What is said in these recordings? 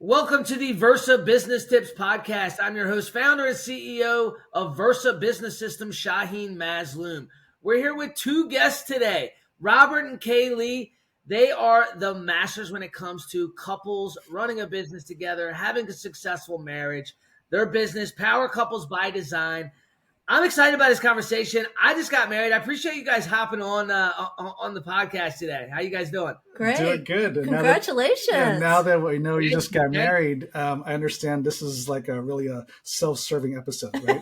Welcome to the Versa Business Tips Podcast. I'm your host, founder and CEO of Versa Business Systems, Shaheen Mazloom. We're here with two guests today, Robert and Kaylee. They are the masters when it comes to couples running a business together, having a successful marriage. Their business, Power Couples by Design. I'm excited about this conversation. I just got married. I appreciate you guys hopping on the podcast today. How you guys doing? Great. Doing good. And Congratulations. Now that we know you just got married, I understand this is like a self-serving episode, right?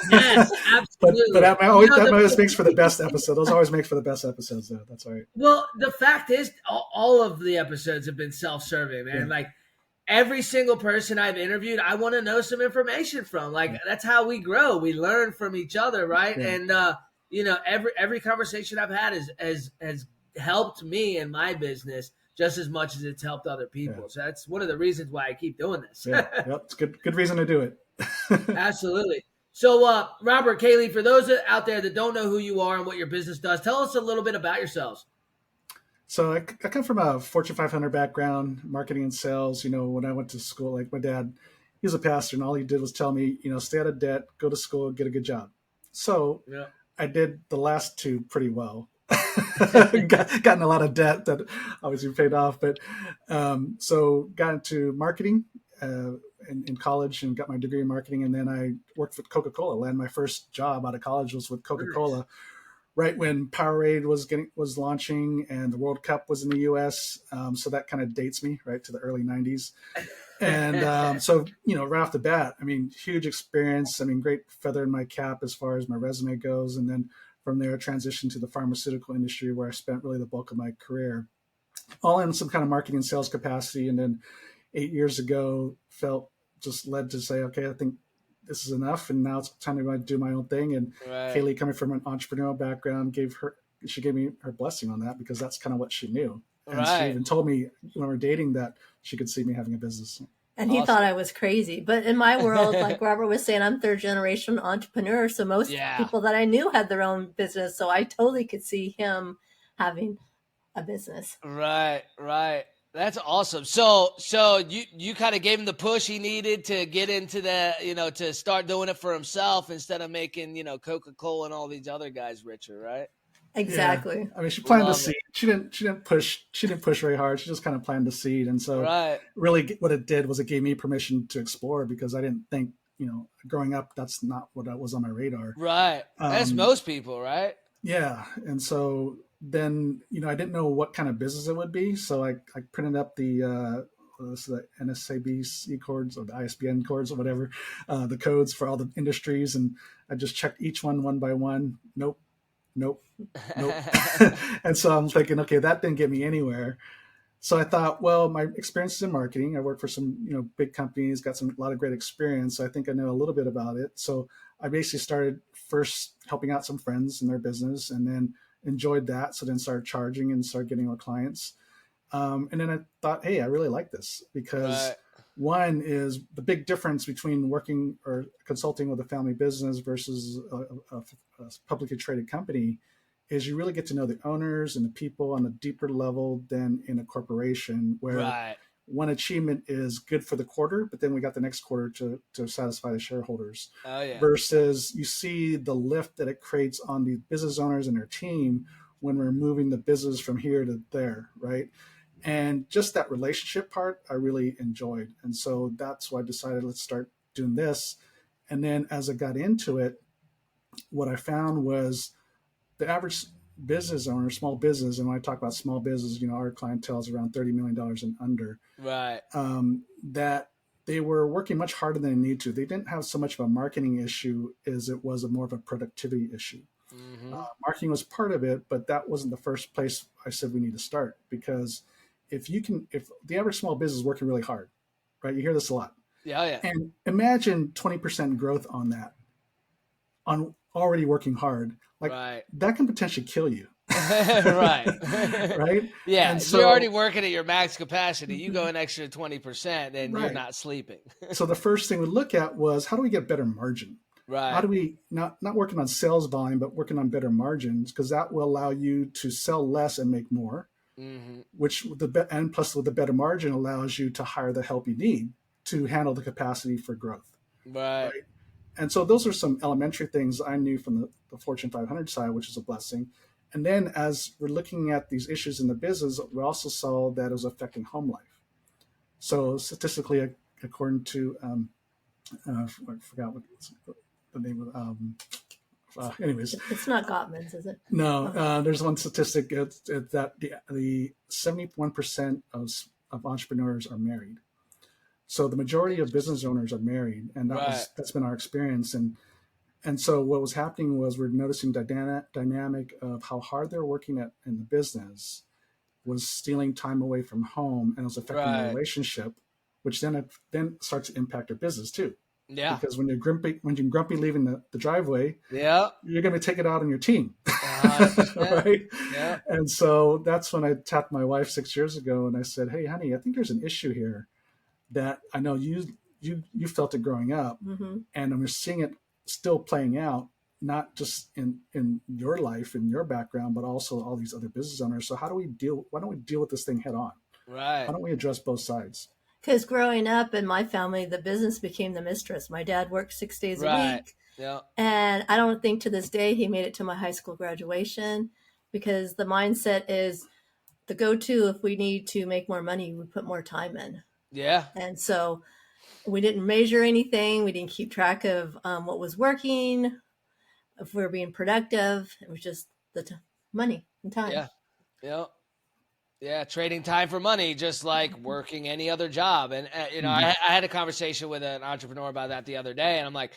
Yes, absolutely. but that always makes for the best episode. Those always make for the best episodes, though. That's all right. Well, the fact is, all of the episodes have been self-serving, man. Yeah. Like, every single person I've interviewed, I want to know some information from. Like, that's how we grow. We learn from each other, right? Yeah. And every conversation I've had has helped me in my business just as much as it's helped other people. Yeah. So that's one of the reasons why I keep doing this. Yeah, yep. It's good reason to do it. Absolutely. So, Robert, Kaylee, for those out there that don't know who you are and what your business does, tell us a little bit about yourselves. So I come from a Fortune 500 background, marketing and sales. You know, when I went to school, like my dad, he was a pastor, and all he did was tell me, stay out of debt, go to school, get a good job. So yeah. I did the last two pretty well. Gotten a lot of debt that obviously paid off, but so got into marketing in college and got my degree in marketing, and then I worked with Coca-Cola. Landed my first job out of college was with Coca-Cola. Nice. Right when Powerade was launching and the World Cup was in the U.S., so that kind of dates me right to the early 90s. And so, right off the bat, I mean, huge experience. I mean, great feather in my cap as far as my resume goes. And then from there, I transitioned to the pharmaceutical industry where I spent really the bulk of my career, all in some kind of marketing and sales capacity. And then 8 years ago, just led to say, okay, I think this is enough, and now it's time to do my own thing. And right. Kaylee, coming from an entrepreneurial background, she gave me her blessing on that because that's kind of what she knew. And right. She even told me when we were dating that she could see me having a business. And he thought I was crazy. But in my world, like Robert was saying, I'm third generation entrepreneur. So most people that I knew had their own business. So I totally could see him having a business. Right. That's awesome. So you kind of gave him the push he needed to get into to start doing it for himself instead of making, Coca-Cola and all these other guys richer, right? Exactly. Yeah. I mean, she planted the seed. She didn't push very hard. She just kind of planted the seed. And so really what it did was it gave me permission to explore because I didn't think, growing up, that's not what was on my radar. Right. That's most people, right? Yeah. And so then, I didn't know what kind of business it would be. So I printed up the NSABC codes or the ISBN codes or whatever, the codes for all the industries. And I just checked each one by one. Nope. And so I'm thinking, okay, that didn't get me anywhere. So I thought, well, my experience is in marketing. I work for some, big companies, got a lot of great experience. So I think I know a little bit about it. So I basically started first helping out some friends in their business and then enjoyed that. So then started charging and started getting more clients. And then I thought, hey, I really like this because one is the big difference between working or consulting with a family business versus a publicly traded company is you really get to know the owners and the people on a deeper level than in a corporation where one achievement is good for the quarter, but then we got the next quarter to satisfy the shareholders. Oh, yeah. Versus you see the lift that it creates on the business owners and their team when we're moving the business from here to there, right? And just that relationship part, I really enjoyed. And so that's why I decided let's start doing this. And then as I got into it, what I found was the average business owner, small business, and when I talk about small business, our clientele is around $30 million and under. Right. That they were working much harder than they need to. They didn't have so much of a marketing issue as it was more of a productivity issue. Mm-hmm. Marketing was part of it, but that wasn't the first place I said we need to start because if the average small business is working really hard, right? You hear this a lot. Yeah. And imagine 20% growth on that, on already working hard. That can potentially kill you. Right. Right. Yeah. And so, you're already working at your max capacity. You go an extra 20% and you're not sleeping. So the first thing we look at was how do we get better margin? Right. How do we not working on sales volume, but working on better margins? Because that will allow you to sell less and make more. which and plus with the better margin allows you to hire the help you need to handle the capacity for growth. Right. And so those are some elementary things I knew from the Fortune 500 side, which is a blessing. And then as we're looking at these issues in the business, we also saw that it was affecting home life. So statistically, according to, I forgot what the name of, anyways. It's not Gottman's, is it? No, there's one statistic that the 71% of entrepreneurs are married. So the majority of business owners are married, and that's been our experience. And so what was happening was we're noticing dynamic of how hard they're working in the business was stealing time away from home, and it was affecting their relationship, which then starts to impact their business too. Yeah. Because when you're grumpy leaving the driveway, you're going to take it out on your team. Right? Yeah. And so that's when I tapped my wife 6 years ago and I said, "Hey, honey, I think there's an issue here that I know you felt it growing up, and I'm seeing it still playing out, not just in your life, in your background, but also all these other business owners. So why don't we deal with this thing head on? Right. Why don't we address both sides?" Because growing up in my family, the business became the mistress. My dad worked 6 days a week. Yeah. And I don't think to this day he made it to my high school graduation, because the mindset is the go-to if we need to make more money, we put more time in. Yeah. And so we didn't measure anything. We didn't keep track of what was working, if we were being productive. It was just the money and time. Yeah. Yeah. Yeah, trading time for money, just like working any other job. And, I had a conversation with an entrepreneur about that the other day, and I'm like,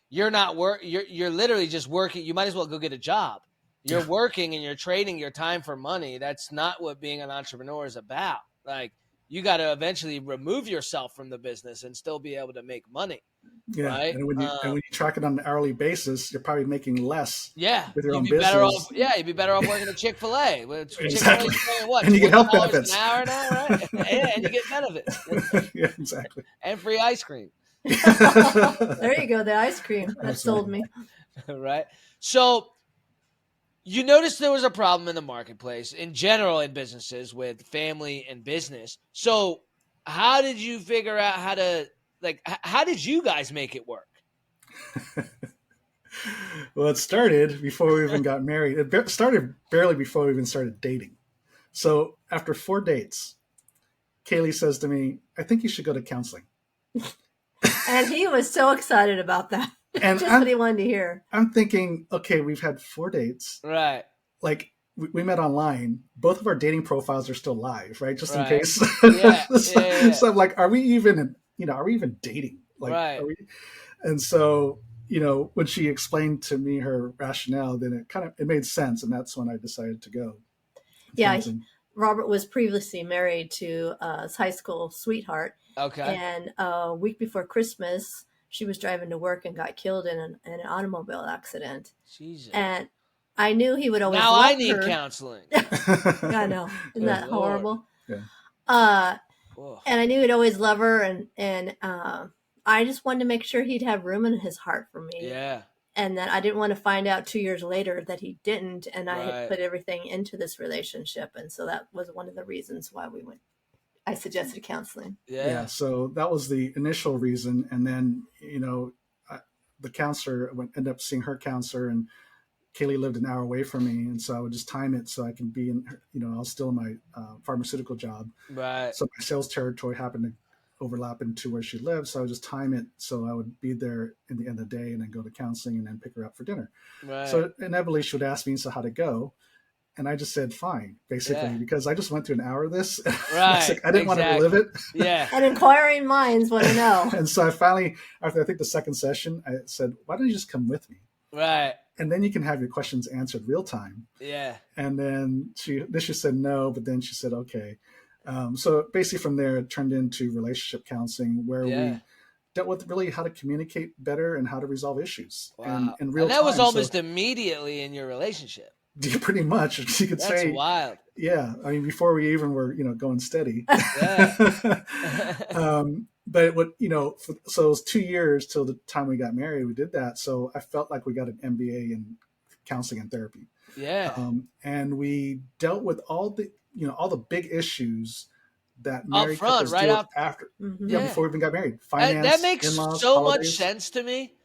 you're literally just working. You might as well go get a job. You're working and you're trading your time for money. That's not what being an entrepreneur is about. Like, you got to eventually remove yourself from the business and still be able to make money. Yeah, right? and when you track it on an hourly basis, you're probably making less. Yeah, with your own be business. better off. Yeah, you'd be better off working at Chick-fil-A. Exactly. What? And you get health benefits. An hour now, right? Yeah, and you get benefits. Yeah, exactly. And free ice cream. There you go, the ice cream. That sold me. Right. So you noticed there was a problem in the marketplace in general in businesses with family and business. So how did you figure out how did you guys make it work? Well, it started before we even got married. It started barely before we even started dating. So after 4 dates, Kaylee says to me, "I think you should go to counseling." And he was so excited about that. And just what he wanted to hear. I'm thinking, okay, we've had 4 dates. Right. Like, we met online. Both of our dating profiles are still live, right? Just in case. Yeah. So I'm like, are we even dating? Like, right. And so, when she explained to me her rationale, then it made sense. And that's when I decided to go. Yeah. Robert was previously married to his high school sweetheart. Okay. And a week before Christmas, she was driving to work and got killed in an automobile accident. Jesus. And I knew he would always now love I need her. Counseling. I know. Isn't that Lord. horrible? Yeah. And I knew he'd always love her. And I just wanted to make sure he'd have room in his heart for me. Yeah. And that I didn't want to find out 2 years later that he didn't. And I had put everything into this relationship. And so that was one of the reasons why I suggested counseling. Yeah. So that was the initial reason. And then, the counselor ended up seeing her counselor, and Kaylee lived an hour away from me. And so I would just time it so I can be in, I was still in my pharmaceutical job. Right. So my sales territory happened to overlap into where she lived. So I would just time it so I would be there in the end of the day and then go to counseling and then pick her up for dinner. Right. So inevitably she would ask me, "So how'd it go?" And I just said, "Fine," basically, because I just went through an hour of this. Right. I didn't want to relive it. Yeah. And inquiring minds want to know. And so I finally, after I think the second session, I said, "Why don't you just come with me?" Right. And then you can have your questions answered real time. Yeah. And then she said no, but then she said, okay. So basically from there, it turned into relationship counseling, where we dealt with really how to communicate better and how to resolve issues. Wow. And real that time. was almost immediately in your relationship. Pretty much, you could say. That's wild. Yeah. I mean, before we even were, going steady. Yeah. But so it was 2 years till the time we got married. We did that. So I felt like we got an MBA in counseling and therapy. Yeah. And we dealt with all the, all the big issues that Up married front, couples right deal with up. after, Mm-hmm. before we even got married. That Finance, makes in-laws, so much holidays. sense to me.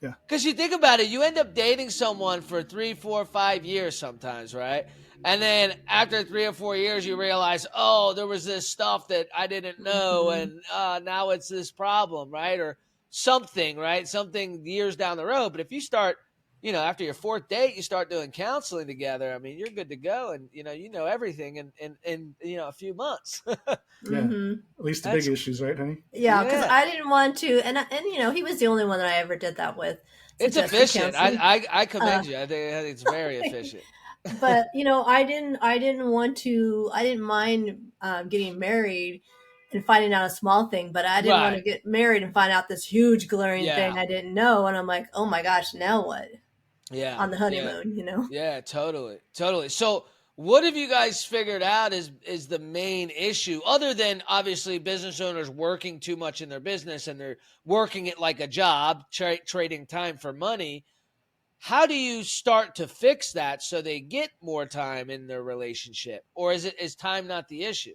Yeah. Because you think about it, you end up dating someone for 3, 4, 5 years sometimes, right? And then after 3 or 4 years, you realize, oh, there was this stuff that I didn't know, Mm-hmm. and now it's this problem, right? Or something, right? Something years down the road. But if you start, after your 4th date, you start doing counseling together. I mean, you're good to go, and you know everything in a few months. Yeah. Mm-hmm. At least the That's big issues, right, honey? Yeah, because yeah. I didn't want to, and he was the only one that I ever did that with. It's Suggested efficient. counseling. I commend you. I think it's very efficient. But I didn't want to. I didn't mind getting married and finding out a small thing, but I didn't want to Right. get married and find out this huge glaring Yeah. thing I didn't know, and I'm like, oh my gosh, now what? Yeah. On the honeymoon, Yeah, totally. Totally. So what have you guys figured out is the main issue, other than obviously business owners working too much in their business and they're working it like a job, trading time for money? How do you start to fix that so they get more time in their relationship? Or is time not the issue?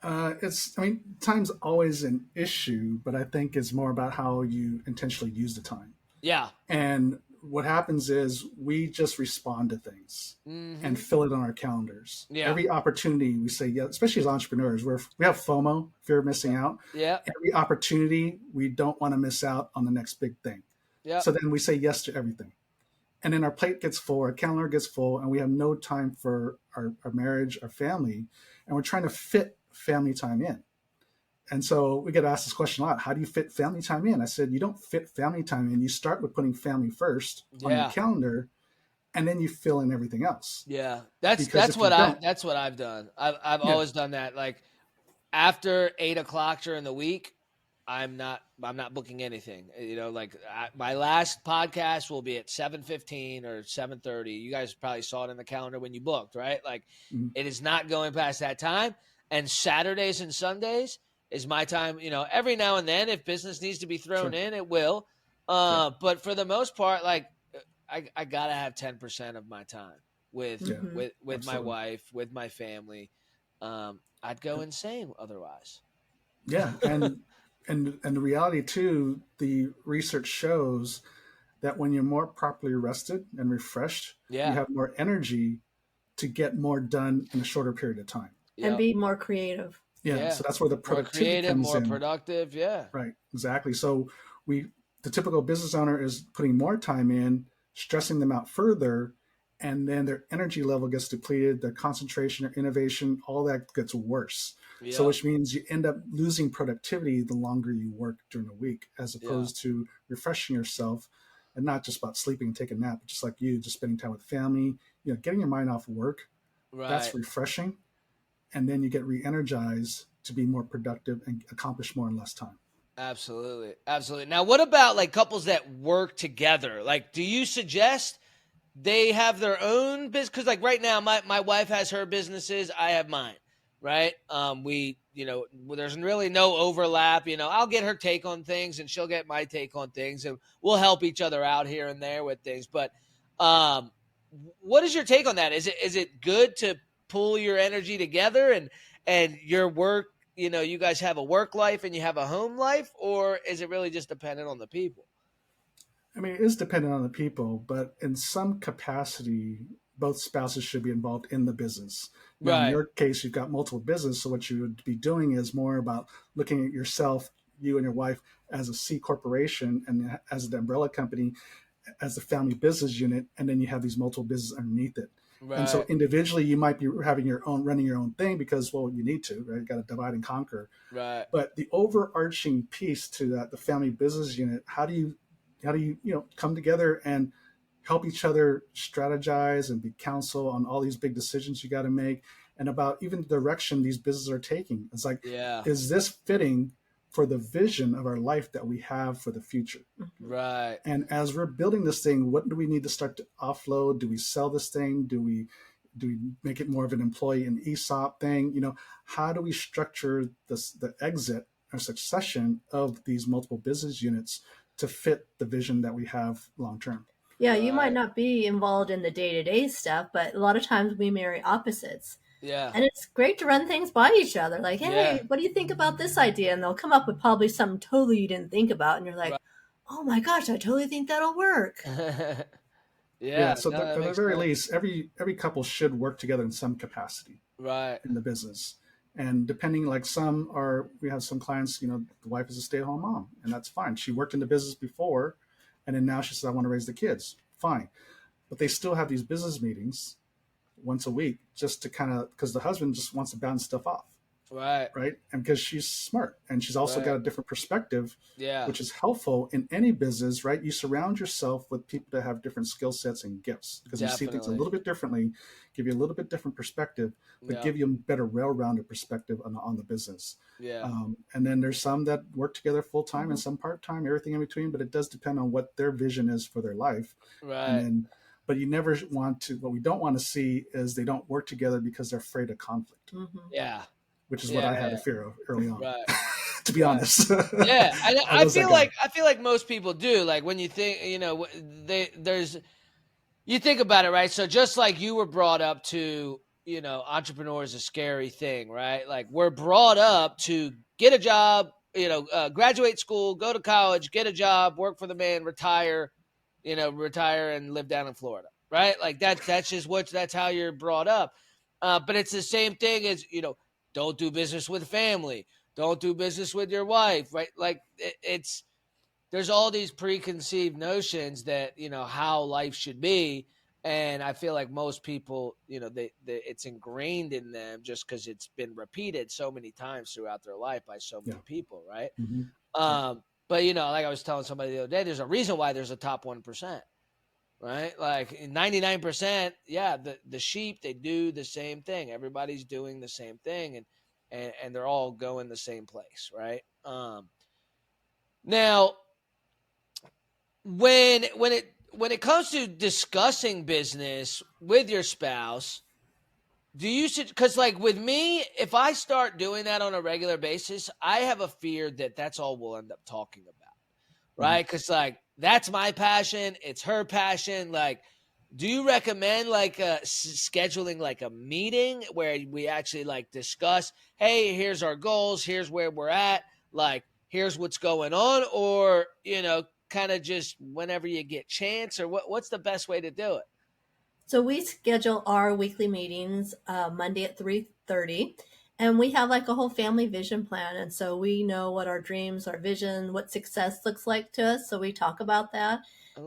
Time's always an issue, but I think it's more about how you intentionally use the time. Yeah. And what happens is we just respond to things and fill it on our calendars. Yeah. Every opportunity we say, yeah, especially as entrepreneurs, we have FOMO, fear of missing out. Yeah. Every opportunity, we don't want to miss out on the next big thing. Yeah. So then we say yes to everything. And then our plate gets full, our calendar gets full, and we have no time for our marriage, our family, and we're trying to fit family time in. And so we get asked this question a lot: how do you fit family time in? I said, you don't fit family time in. You start with putting family first on your calendar, and then you fill in everything else. Yeah, that's what I've done. I've always done that. Like after 8 o'clock during the week, I'm not booking anything. My last podcast will be at 7:15 or 7:30. You guys probably saw it in the calendar when you booked, right? Like it is not going past that time. And Saturdays and Sundays is my time. Every now and then, if business needs to be thrown in, it will. But for the most part, like I gotta have 10% of my time with my wife, with my family. I'd go insane otherwise. Yeah, and the reality too, the research shows that when you're more properly rested and refreshed, you have more energy to get more done in a shorter period of time. And be more creative. Yeah, so that's where the productivity comes in. More productive, Right, exactly. So the typical business owner is putting more time in, stressing them out further, and then their energy level gets depleted, their concentration, their innovation, all that gets worse. Yeah. So which means you end up losing productivity the longer you work during the week, as opposed to refreshing yourself, and not just about sleeping and taking a nap, but just like you, just spending time with family, getting your mind off work. Right. That's refreshing. And then you get re-energized to be more productive and accomplish more in less time. Absolutely. Absolutely. Now, what about like couples that work together? Like, do you suggest they have their own business? Because like right now, my wife has her businesses. I have mine, right? There's really no overlap. I'll get her take on things and she'll get my take on things, and we'll help each other out here and there with things. But what is your take on that? Is it good to pull your energy together and your work, you guys have a work life and you have a home life, or is it really just dependent on the people? I mean, it is dependent on the people, but in some capacity, both spouses should be involved in the business. Now, in your case, you've got multiple businesses, so what you would be doing is more about looking at yourself, you and your wife, as a C corporation and as an umbrella company, as a family business unit, and then you have these multiple businesses underneath it. Right. And so individually, you might be running your own thing because, well, you need to, right? You got to divide and conquer. Right. But the overarching piece to that, the family business unit, how do you come together and help each other strategize and be counsel on all these big decisions you got to make, and about even the direction these businesses are taking? It's like, is this fitting for the vision of our life that we have for the future? Right. And as we're building this thing, what do we need to start to offload? Do we sell this thing? Do we make it more of an employee and ESOP thing? How do we structure the exit or succession of these multiple business units to fit the vision that we have long term? Yeah, you might not be involved in the day-to-day stuff, but a lot of times we marry opposites. Yeah. And it's great to run things by each other. Like, hey, what do you think about this idea? And they'll come up with probably something totally you didn't think about. And you're like, oh my gosh, I totally think that'll work. Yeah. So no, at the very least, every couple should work together in some capacity right in the business. And depending, like we have some clients, the wife is a stay-at-home mom, and that's fine. She worked in the business before, and then now she says, I want to raise the kids. Fine. But they still have these business meetings once a week just to because the husband just wants to bounce stuff off. Right. And because she's smart and she's also got a different perspective, which is helpful in any business, right? You surround yourself with people that have different skill sets and gifts because you see things a little bit differently, give you a little bit different perspective, but give you a better, well-rounded perspective on the business. Yeah. And then there's some that work together full-time and some part-time, everything in between, but it does depend on what their vision is for their life. Right. But you never what we don't want to see is they don't work together because they're afraid of conflict. Yeah. Which is what I had a fear of early on, right. to be honest. Yeah, I feel like most people do. Like when you think, you think about it, right? So just like you were brought up to, entrepreneur is a scary thing, right? Like we're brought up to get a job, graduate school, go to college, get a job, work for the man, retire and live down in Florida, right? Like that's just that's how you're brought up. But it's the same thing as, don't do business with family. Don't do business with your wife, right? Like there's all these preconceived notions that, how life should be. And I feel like most people, it's ingrained in them just because it's been repeated so many times throughout their life by so many people, right? Mm-hmm. But, like I was telling somebody the other day, there's a reason why there's a top 1%. Right? Like 99%, the sheep, they do the same thing. Everybody's doing the same thing and they're all going the same place, right? Now when it comes to discussing business with your spouse, because like with me, if I start doing that on a regular basis, I have a fear that that's all we'll end up talking about. Right? Because like that's my passion. It's her passion. Like, do you recommend like scheduling like a meeting where we actually like discuss, hey, here's our goals. Here's where we're at. Like, here's what's going on. Or, kind of just whenever you get chance or what's the best way to do it? So we schedule our weekly meetings Monday at 3:30. And we have like a whole family vision plan. And so we know what our dreams, our vision, what success looks like to us. So we talk about that.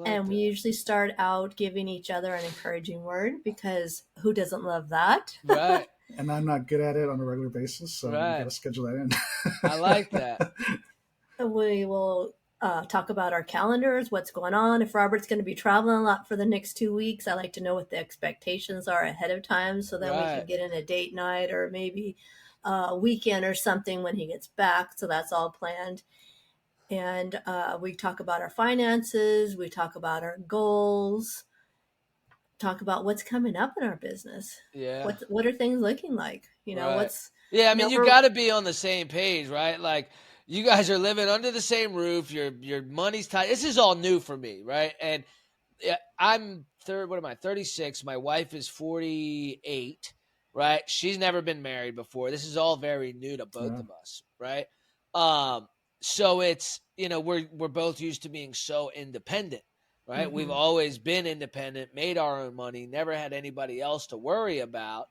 And we usually start out giving each other an encouraging word because who doesn't love that? Right. And I'm not good at it on a regular basis. So we got to schedule that in. I like that. We will talk about our calendars, what's going on. If Robert's going to be traveling a lot for the next 2 weeks, I like to know what the expectations are ahead of time so that we can get in a date night or maybe a weekend or something when he gets back. So that's all planned. And we talk about our finances. We talk about our goals. Talk about what's coming up in our business. Yeah. What are things looking like? What's. Yeah, I mean, you got to be on the same page, right? Like, you guys are living under the same roof. Your money's tight. This is all new for me, right? And I'm 36. My wife is 48, right? She's never been married before. This is all very new to both of us, right? So it's, we're both used to being so independent, right? Mm-hmm. We've always been independent, made our own money, never had anybody else to worry about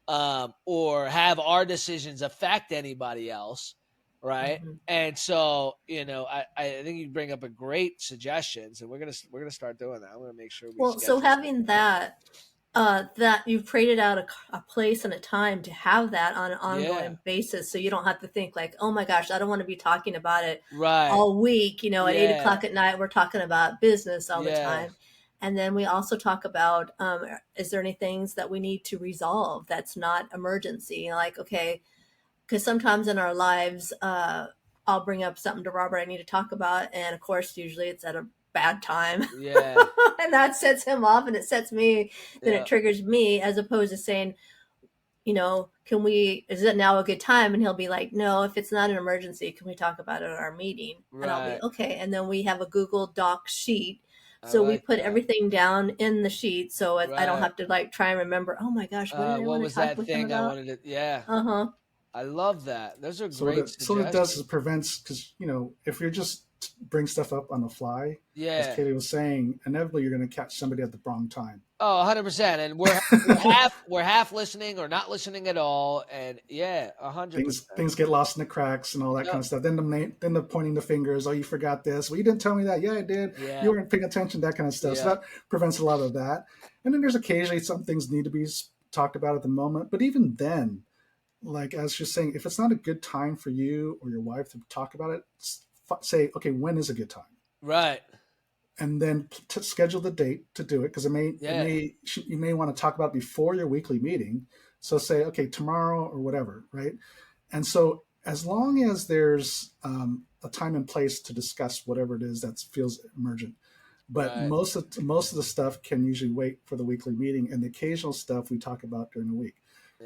or have our decisions affect anybody else. Right. Mm-hmm. And so, I think you bring up a great suggestions and we're going to start doing that. I'm going to make sure. So having that you've created out a place and a time to have that on an ongoing basis. So you don't have to think like, oh my gosh, I don't want to be talking about it all week. At 8:00 at night, we're talking about business all the time. And then we also talk about, is there any things that we need to resolve that's not emergency? Like, okay, because sometimes in our lives, I'll bring up something to Robert I need to talk about. And of course, usually it's at a bad time. Yeah. And that sets him off and it sets me, then it triggers me as opposed to saying, is it now a good time? And he'll be like, no, if it's not an emergency, can we talk about it at our meeting? Right. And I'll be, okay. And then we have a Google Doc sheet So we put everything down in the sheet, so I don't have to like try and remember. Oh my gosh, what did I what want was to talk that with him thing I about? wanted to? Yeah. I love that. Those are So great so what it does is suggestions. it prevents, because if you're just bring stuff up on the fly, as Yeah. Katie was saying, inevitably you're going to catch somebody at the wrong time. Oh, 100%. And we're half listening or not listening at all. And yeah, 100%. Things get lost in the cracks and all that kind of stuff. Then the pointing the fingers. Oh, you forgot this. Well, you didn't tell me that. Yeah, I did. Yeah. You weren't paying attention. That kind of stuff. Yeah. So that prevents a lot of that. And then there's occasionally some things need to be talked about at the moment. But even then, like I was just saying, if it's not a good time for you or your wife to talk about it, say, okay, when is a good time? Right. And then to schedule the date to do it, because you may want to talk about it before your weekly meeting. So say, okay, tomorrow or whatever, right? And so as long as there's a time and place to discuss whatever it is that feels emergent, but most of the stuff can usually wait for the weekly meeting, and the occasional stuff we talk about during the week,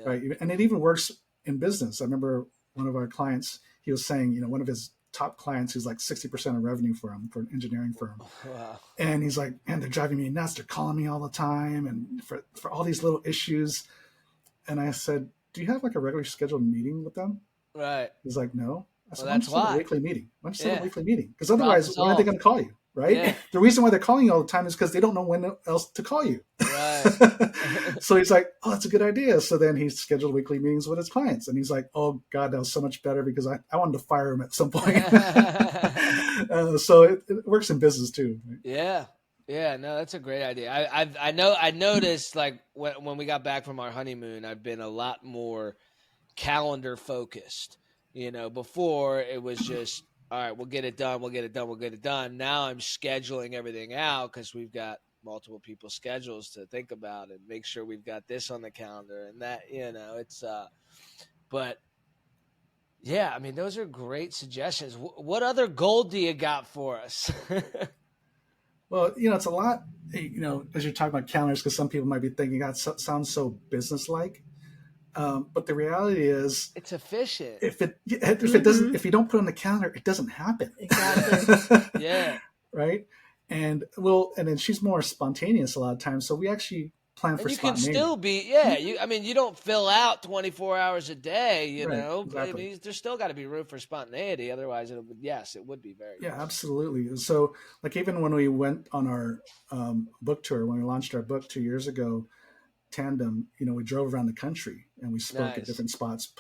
right? And it even works in business. I remember one of our clients, he was saying, one of his top clients who's like 60% of revenue for him, for an engineering firm. Wow. And he's like, man, they're driving me nuts. They're calling me all the time. And for all these little issues. And I said, do you have like a regularly scheduled meeting with them? Right. He's like, no. I said, that's why. A weekly meeting. Why don't you set a weekly meeting? Because otherwise, when are they going to call you? Right. Yeah. The reason why they're calling you all the time is because they don't know when else to call you. Right. So he's like, oh, that's a good idea. So then he scheduled weekly meetings with his clients. And he's like, oh, God, that was so much better, because I wanted to fire him at some point. So it works in business too. Right? Yeah. Yeah, no, that's a great idea. I noticed, like, when we got back from our honeymoon, I've been a lot more calendar focused. Before it was just, all right, we'll get it done. Now I'm scheduling everything out, because we've got multiple people's schedules to think about and make sure we've got this on the calendar and that, it's, but yeah, I mean, those are great suggestions. What other gold do you got for us? Well, it's a lot, as you're talking about calendars, because some people might be thinking that sounds so business-like. But the reality is, it's efficient. If it doesn't, if you don't put it on the calendar, it doesn't happen. Exactly. Yeah. Right. And then she's more spontaneous a lot of times. So we actually plan for spontaneity. You can still be, you don't fill out 24 hours a day, you know, exactly. I mean, there's still got to be room for spontaneity. Otherwise, it would be very Yeah, nice. absolutely. So like, even when we went on our book tour, when we launched our book 2 years ago, Tandem, we drove around the country and we spoke at different spots,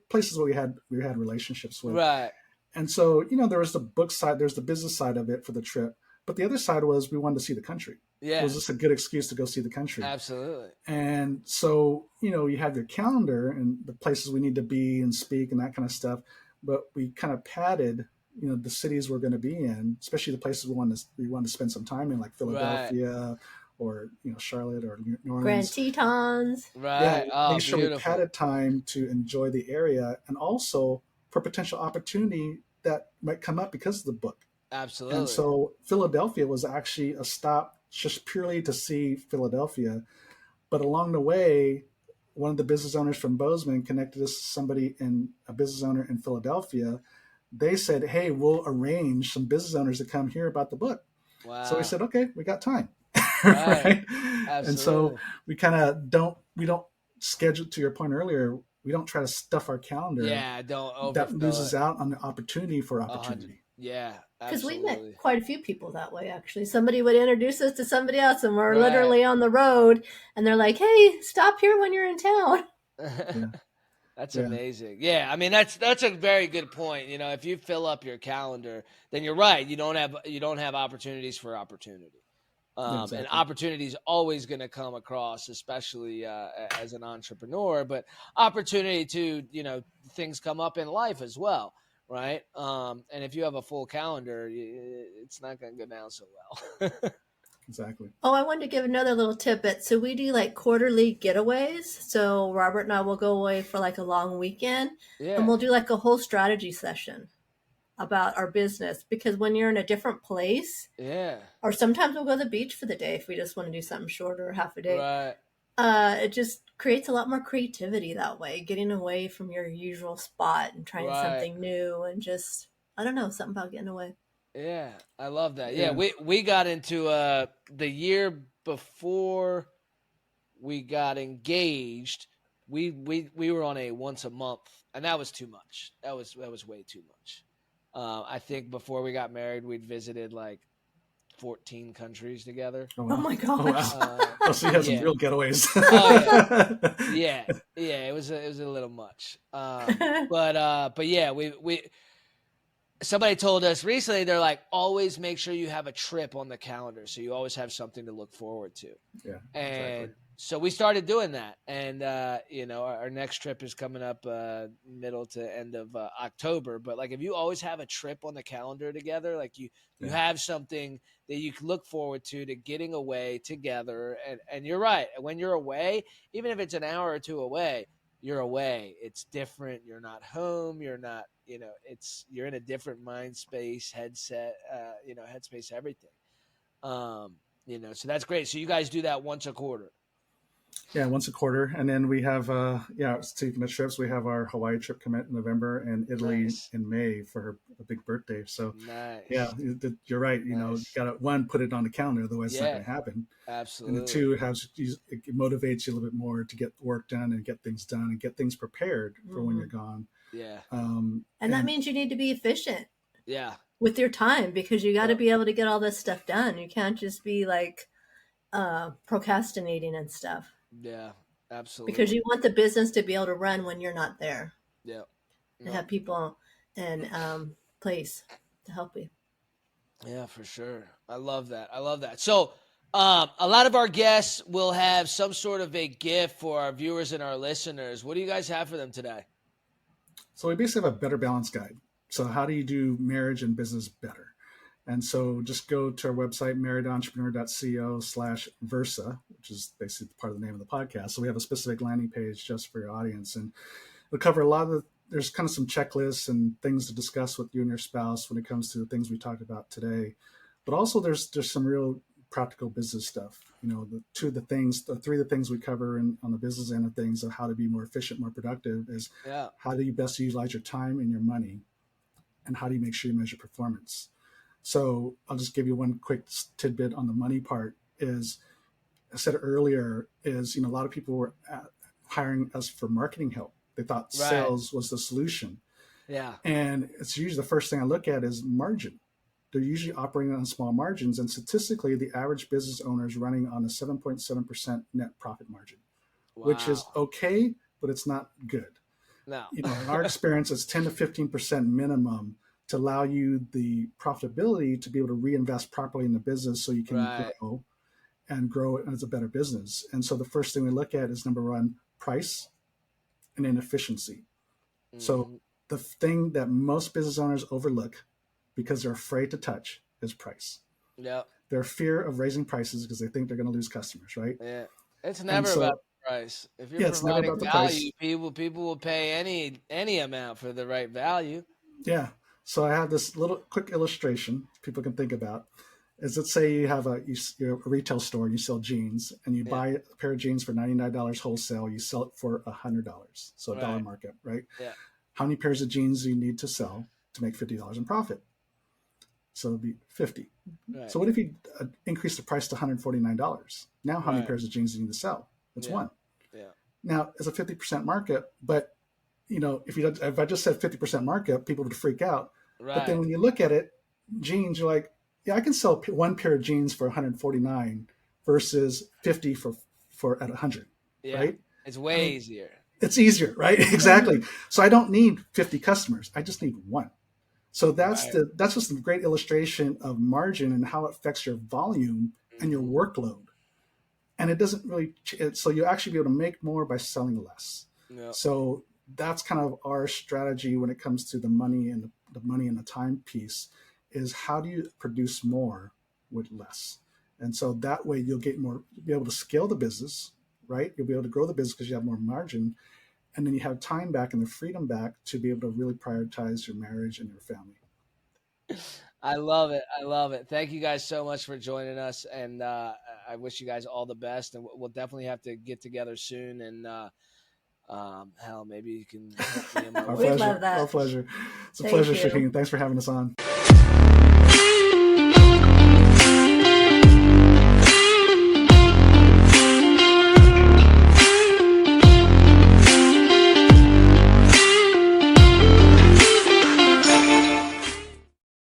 places where we had relationships with. Right. And so, there was the book side, there's the business side of it for the trip. But the other side was we wanted to see the country. Yeah. It was just a good excuse to go see the country. Absolutely. And so, you have your calendar and the places we need to be and speak and that kind of stuff. But we kind of padded, the cities we're going to be in, especially the places we wanted to spend some time in, like Philadelphia or, Charlotte or New Orleans. Grand Tetons. Right. Yeah, make sure we padded time to enjoy the area, and also for potential opportunity that might come up because of the book. Absolutely. And so Philadelphia was actually a stop just purely to see Philadelphia. But along the way, one of the business owners from Bozeman connected us to a business owner in Philadelphia. They said, hey, we'll arrange some business owners to come hear about the book. Wow. So we said, okay, we got time. Right. And so we kind of don't schedule, to your point earlier, we don't try to stuff our calendar. Yeah, don't that loses out on the opportunity for opportunity. Yeah, because we met quite a few people that way. Actually, somebody would introduce us to somebody else, and we're literally on the road, and they're like, "Hey, stop here when you're in town." Yeah. That's amazing. Yeah, I mean that's a very good point. If you fill up your calendar, then you're right. You don't have opportunities for opportunity. Exactly. And opportunity is always going to come across, especially as an entrepreneur, but opportunity to, things come up in life as well. Right. And if you have a full calendar, it's not going to go down so well. Exactly. Oh, I wanted to give another little tidbit. So we do like quarterly getaways. So Robert and I will go away for like a long weekend, and we'll do like a whole strategy session about our business, because when you're in a different place, or sometimes we'll go to the beach for the day if we just want to do something shorter, half a day. Right. It just creates a lot more creativity that way, getting away from your usual spot and trying something new, and just, I don't know, something about getting away. Yeah, I love that. Yeah, we got into the year before we got engaged. We were on a once a month, and that was too much. That was way too much. I think before we got married, we'd visited like 14 countries together. Oh, wow. Oh my gosh. Oh, wow. So you had some real getaways. Yeah. It was a little much. But yeah, we somebody told us recently, they're like, always make sure you have a trip on the calendar, so you always have something to look forward to. Yeah, and exactly. So we started doing that, and our next trip is coming up middle to end of October. But like, if you always have a trip on the calendar together, like you have something that you can look forward to getting away together. And you're right, when you're away, even if it's an hour or two away, you're away. It's different. You're not home. You're not, you're in a different mind space, headset, headspace, everything. So that's great. So you guys do that once a quarter. Yeah, once a quarter. And then we have, speaking of trips, we have our Hawaii trip come out in November and Italy in May for her big birthday. So, yeah, you're right. You got to, one, put it on the calendar, otherwise it's not going to happen. Absolutely. And the two, it motivates you a little bit more to get work done and get things done and get things prepared for when you're gone. Yeah. And that means you need to be efficient. Yeah. With your time, because you got to be able to get all this stuff done. You can't just be like procrastinating and stuff. Yeah, absolutely. Because you want the business to be able to run when you're not there. Yeah. And have people in place to help you. Yeah, for sure. I love that. So a lot of our guests will have some sort of a gift for our viewers and our listeners. What do you guys have for them today? So we basically have a better balance guide. So how do you do marriage and business better? And so just go to our website, marriedentrepreneur.co/Versa, which is basically part of the name of the podcast. So we have a specific landing page just for your audience. And we'll cover a lot of there's kind of some checklists and things to discuss with you and your spouse when it comes to the things we talked about today. But also there's some real practical business stuff. The three of the things we cover on the business end of things of how to be more efficient, more productive is how do you best utilize your time and your money, and how do you make sure you measure performance. So I'll just give you one quick tidbit on the money part. Is I said earlier is, a lot of people were hiring us for marketing help. They thought sales was the solution. Yeah. And it's usually the first thing I look at is margin. They're usually operating on small margins. And statistically, the average business owner is running on a 7.7% net profit margin, which is okay, but it's not good. No. In our experience, it's 10 to 15% minimum to allow you the profitability to be able to reinvest properly in the business so you can grow it as a better business. And so the first thing we look at is, number one, price and then efficiency. Mm-hmm. So the thing that most business owners overlook because they're afraid to touch is price. Yeah. Their fear of raising prices because they think they're going to lose customers, right? Yeah. It's never about price. If you're providing value, people will pay any amount for the right value. Yeah. So I have this little quick illustration people can think about. Is, let's say you have you're a retail store and you sell jeans, and you buy a pair of jeans for $99 wholesale. You sell it for $100, so a dollar markup, right? Yeah. How many pairs of jeans do you need to sell to make $50 in profit? So it'd be 50. Right. So what if you increase the price to $149? Now how many pairs of jeans do you need to sell? It's one. Yeah. Now it's a 50% markup, but if I just said 50% markup, people would freak out. Right. But then when you look at it, jeans, you're like, yeah, I can sell one pair of jeans for $149 versus 50 for at 100. Yeah. Right? It's way easier. It's easier, right? Exactly. So I don't need 50 customers. I just need one. So that's just a great illustration of margin and how it affects your volume and your workload. And it doesn't really, so you actually be able to make more by selling less. Yep. So that's kind of our strategy when it comes to the money and the time piece, is how do you produce more with less? And so that way you'll be able to scale the business, right? You'll be able to grow the business because you have more margin, and then you have time back and the freedom back to be able to really prioritize your marriage and your family. I love it. Thank you guys so much for joining us. And I wish you guys all the best, and we'll definitely have to get together soon. And hell, maybe you can help me in my Our way. pleasure. Our pleasure. It's a pleasure, Shaheen. Thanks for having us on. Bye.